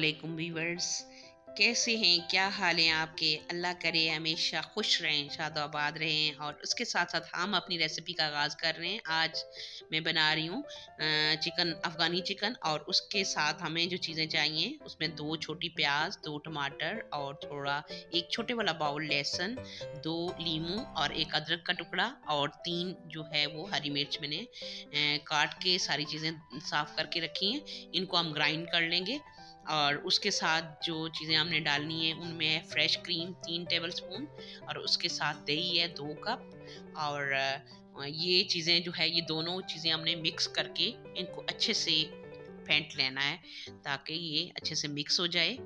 अस्सलामुअलैकुम व्यूवर्स। कैसे हैं, क्या हाल है आपके? अल्लाह करे हमेशा खुश रहें, शादोआबाद रहें। और उसके साथ साथ हम अपनी रेसिपी का आगाज़ कर रहे हैं। आज मैं बना रही हूँ चिकन, अफ़गानी चिकन। और उसके साथ हमें जो चीज़ें चाहिए उसमें 2 छोटी प्याज, 2 टमाटर और थोड़ा 1 छोटे वाला बाउल लहसुन, 2 लीमू और 1 अदरक का टुकड़ा और 3 जो है वो हरी मिर्च मैंने काट के सारी चीज़ें साफ़ करके रखी हैं। इनको हम ग्राइंड कर लेंगे। और उसके साथ जो चीज़ें हमने डालनी है उनमें है फ्रेश क्रीम 3 टेबलस्पून और उसके साथ दही है 2 कप। और ये चीज़ें जो है, ये दोनों चीज़ें हमने मिक्स करके इनको अच्छे से फेंट लेना है ताकि ये अच्छे से मिक्स हो जाए।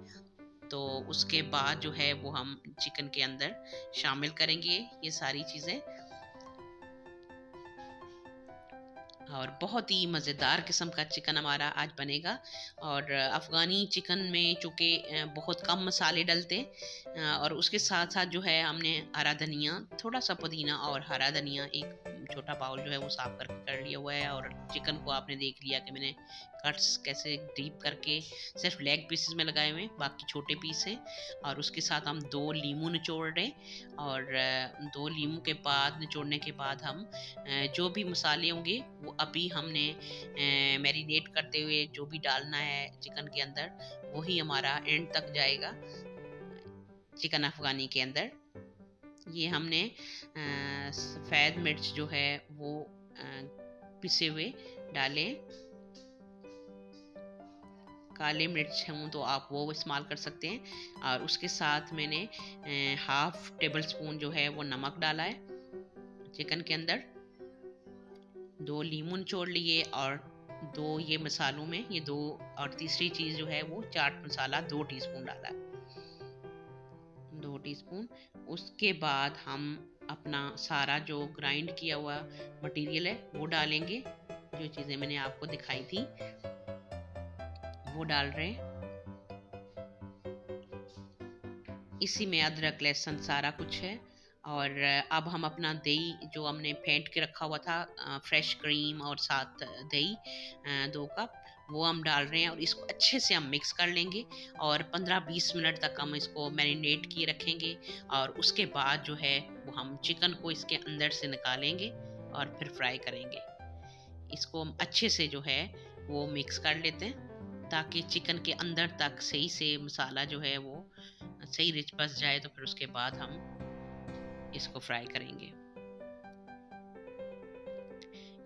तो उसके बाद जो है वो हम चिकन के अंदर शामिल करेंगे ये सारी चीज़ें। और बहुत ही मज़ेदार किस्म का चिकन हमारा आज बनेगा। और अफ़गानी चिकन में चूँकि बहुत कम मसाले डलते और उसके साथ साथ जो है हमने हरा धनिया, थोड़ा सा पुदीना और हरा धनिया एक छोटा बाउल जो है वो साफ़ करके कर लिया हुआ है। और चिकन को आपने देख लिया कि मैंने कट्स कैसे डीप करके सिर्फ लेग पीसेस में लगाए हुए हैं, बाकी छोटे पीस हैं। और उसके साथ हम 2 लीमू निचोड़ रहे हैं। और 2 लीमू के बाद, निचोड़ने के बाद हम जो भी मसाले होंगे वो अभी हमने मैरिनेट करते हुए जो भी डालना है चिकन के अंदर वही हमारा एंड तक जाएगा चिकन अफ़गानी के अंदर। ये हमने सफ़ेद मिर्च जो है वो पिसे हुए डाले। काले मिर्च हों तो आप वो इस्तेमाल कर सकते हैं। और उसके साथ मैंने हाफ़ टेबल स्पून जो है वो नमक डाला है चिकन के अंदर। 2 लीमू निचोड़ लिए और 2 ये मसालों में ये 2। और तीसरी चीज़ जो है वो चाट मसाला 2 टीस्पून डाला है, 2 टीस्पून। उसके बाद हम अपना सारा जो ग्राइंड किया हुआ मटेरियल है वो डालेंगे। जो चीज़ें मैंने आपको दिखाई थी वो डाल रहे हैं। इसी में अदरक लहसुन सारा कुछ है। और अब हम अपना दही जो हमने फेंट के रखा हुआ था, फ्रेश क्रीम और साथ दही 2 कप, वो हम डाल रहे हैं और इसको अच्छे से हम मिक्स कर लेंगे। और 15-20 मिनट तक हम इसको मैरिनेट किए रखेंगे। और उसके बाद जो है वो हम चिकन को इसके अंदर से निकालेंगे और फिर फ्राई करेंगे। इसको हम अच्छे से जो है वो मिक्स कर लेते हैं ताकि चिकन के अंदर तक सही से मसाला जो है वो सही रिच बस जाए। तो फिर उसके बाद हम इसको फ्राई करेंगे।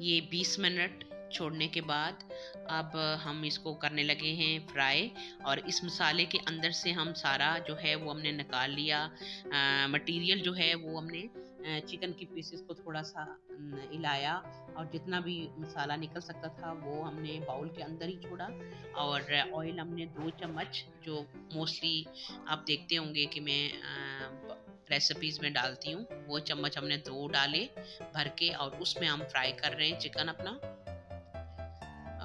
ये 20 मिनट छोड़ने के बाद अब हम इसको करने लगे हैं फ्राई। और इस मसाले के अंदर से हम सारा जो है वो हमने निकाल लिया मटेरियल जो है वो हमने चिकन की पीसेस को थोड़ा सा हिलाया और जितना भी मसाला निकल सकता था वो हमने बाउल के अंदर ही छोड़ा। और ऑयल हमने 2 चम्मच, जो मोस्टली आप देखते होंगे कि मैं रेसिपीज़ में डालती हूँ, वो चम्मच हमने 2 डाले भर के। और उसमें हम फ्राई कर रहे हैं चिकन अपना।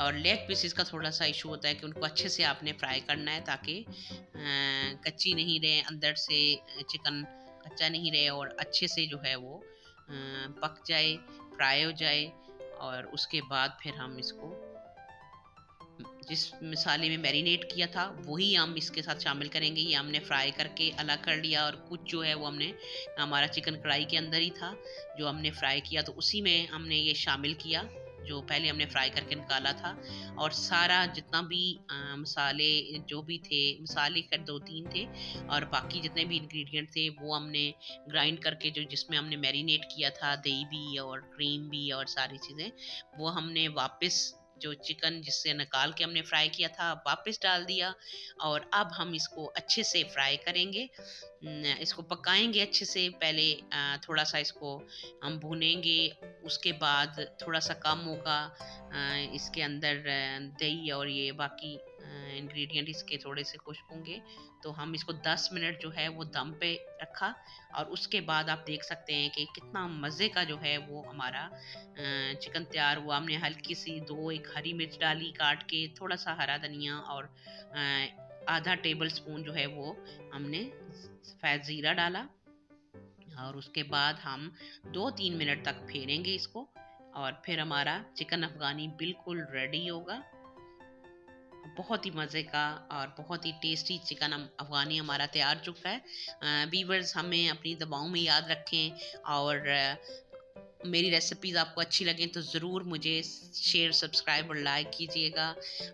और लेग पीसेस का थोड़ा-सा इशू होता है कि उनको अच्छे से आपने फ्राई करना है ताकि कच्ची नहीं रहे अंदर से, चिकन कच्चा नहीं रहे और अच्छे से जो है वो पक जाए, फ्राई हो जाए। और उसके बाद फिर हम इसको जिस मसाले में मैरिनेट किया था वही हम इसके साथ शामिल करेंगे। ये हमने फ्राई करके अलग कर लिया और कुछ जो है वो हमने हमारा चिकन कढ़ाई के अंदर ही था जो हमने फ्राई किया, तो उसी में हमने ये शामिल किया जो पहले हमने फ्राई करके निकाला था। और सारा जितना भी मसाले जो भी थे, मसाले खैर 2-3 थे और बाकी जितने भी इंग्रेडिएंट थे वो हमने ग्राइंड करके, जो जिसमें हमने मैरिनेट किया था, दही भी और क्रीम भी और सारी चीज़ें, वो हमने वापस जो चिकन जिससे निकाल के हमने फ्राई किया था वापस डाल दिया। और अब हम इसको अच्छे से फ्राई करेंगे, इसको पकाएंगे अच्छे से। पहले थोड़ा सा इसको हम भूनेंगे, उसके बाद थोड़ा सा कम होगा इसके अंदर दही और ये बाकी इंग्रेडिएंट इसके थोड़े से खुश्क होंगे। तो हम इसको 10 मिनट जो है वो दम पे रखा। और उसके बाद आप देख सकते हैं कि कितना मज़े का जो है वो हमारा चिकन तैयार हुआ। हमने हल्की सी 2 एक हरी मिर्च डाली काट के, थोड़ा सा हरा धनिया और आधा टेबल स्पून जो है वो हमने सफ़ेद ज़ीरा डाला। और उसके बाद हम 2-3 मिनट तक फेरेंगे इसको और फिर हमारा चिकन अफ़गानी बिल्कुल रेडी होगा। बहुत ही मज़े का और बहुत ही टेस्टी चिकन अफ़गानी हमारा तैयार चुका है। वीवर्स, हमें अपनी दवाओं में याद रखें, और मेरी रेसिपीज़ आपको अच्छी लगें तो ज़रूर मुझे शेयर, सब्सक्राइब और लाइक कीजिएगा।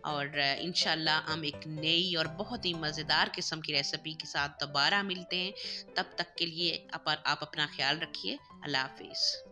और इंशाल्लाह हम एक नई और बहुत ही मज़ेदार किस्म की रेसिपी के साथ दोबारा मिलते हैं। तब तक के लिए आप अपना ख्याल रखिए। अल्लाह हाफिज़।